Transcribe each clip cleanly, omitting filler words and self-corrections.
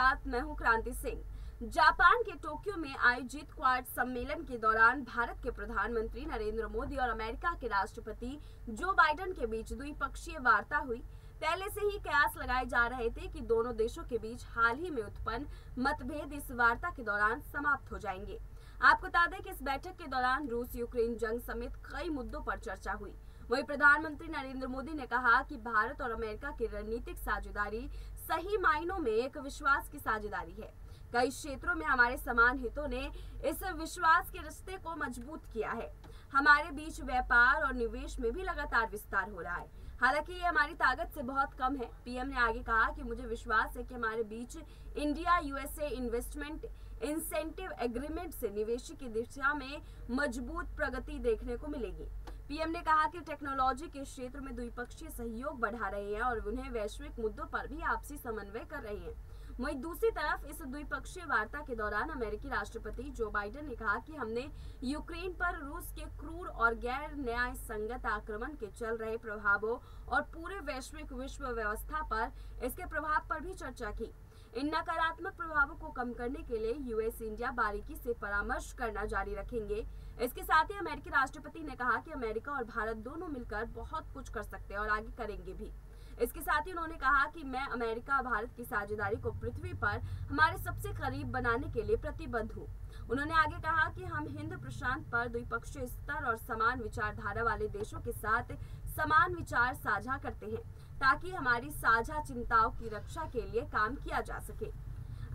साथ मैं हूं क्रांति सिंह। जापान के टोक्यो में आयोजित क्वाड सम्मेलन के दौरान भारत के प्रधानमंत्री नरेंद्र मोदी और अमेरिका के राष्ट्रपति जो बाइडेन के बीच द्विपक्षीय वार्ता हुई। पहले से ही कयास लगाए जा रहे थे कि दोनों देशों के बीच हाल ही में उत्पन्न मतभेद इस वार्ता के दौरान समाप्त हो जाएंगे। आपको बता दें कि इस बैठक के दौरान रूस यूक्रेन जंग समेत कई मुद्दों पर चर्चा हुई। वहीं प्रधानमंत्री नरेंद्र मोदी ने कहा कि भारत और अमेरिका की रणनीतिक साझेदारी सही मायनों में एक विश्वास की साझेदारी है। कई क्षेत्रों में हमारे समान हितों ने इस विश्वास के रिश्ते को मजबूत किया है। हमारे बीच व्यापार और निवेश में भी लगातार विस्तार हो रहा है। हालांकि ये हमारी ताकत से बहुत कम है। पीएम ने आगे कहा कि मुझे विश्वास है कि हमारे बीच India USA investment incentive agreement से निवेश की दिशा में मजबूत प्रगति देखने को मिलेगी। पीएम ने कहा कि टेक्नोलॉजी के क्षेत्र में द्विपक्षीय सहयोग बढ़ा रहे हैं और उन्हें वैश्विक मुद्दों पर भी आपसी समन्वय कर रहे हैं। वहीं दूसरी तरफ इस द्विपक्षीय वार्ता के दौरान अमेरिकी राष्ट्रपति जो बाइडेन ने कहा कि हमने यूक्रेन पर रूस के क्रूर और गैर न्याय संगत आक्रमण के चल रहे प्रभावों और पूरे वैश्विक विश्व व्यवस्था पर इसके प्रभाव पर भी चर्चा की। इन नकारात्मक प्रभावों को कम करने के लिए यूएस इंडिया बारीकी से परामर्श करना जारी रखेंगे। इसके साथ ही अमेरिकी राष्ट्रपति ने कहा कि अमेरिका और भारत दोनों मिलकर बहुत कुछ कर सकते हैं और आगे करेंगे भी। इसके साथ ही उन्होंने कहा कि मैं अमेरिका और भारत की साझेदारी को पृथ्वी पर हमारे सबसे करीब बनाने के लिए प्रतिबद्ध हूँ। उन्होंने आगे कहा कि हम हिंद प्रशांत पर द्विपक्षीय स्तर और समान विचारधारा वाले देशों के साथ समान विचार साझा करते हैं ताकि हमारी साझा चिंताओं की रक्षा के लिए काम किया जा सके।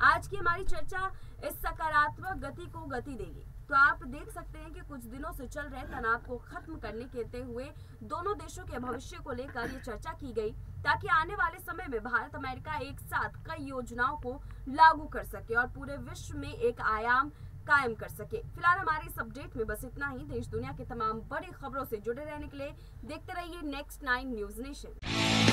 आज की हमारी चर्चा इस सकारात्मक गति को गति देगी। तो आप देख सकते हैं कि कुछ दिनों से चल रहे तनाव को खत्म करने के हुए दोनों देशों के भविष्य को लेकर ये चर्चा की गई ताकि आने वाले समय में भारत अमेरिका एक साथ कई योजनाओं को लागू कर सके और पूरे विश्व में एक आयाम कायम कर सके। फिलहाल हमारे इस अपडेट में बस इतना ही। देश दुनिया की तमाम बड़ी खबरों से जुड़े रहने के लिए देखते रहिए नेक्स्ट 9 न्यूज नेशन।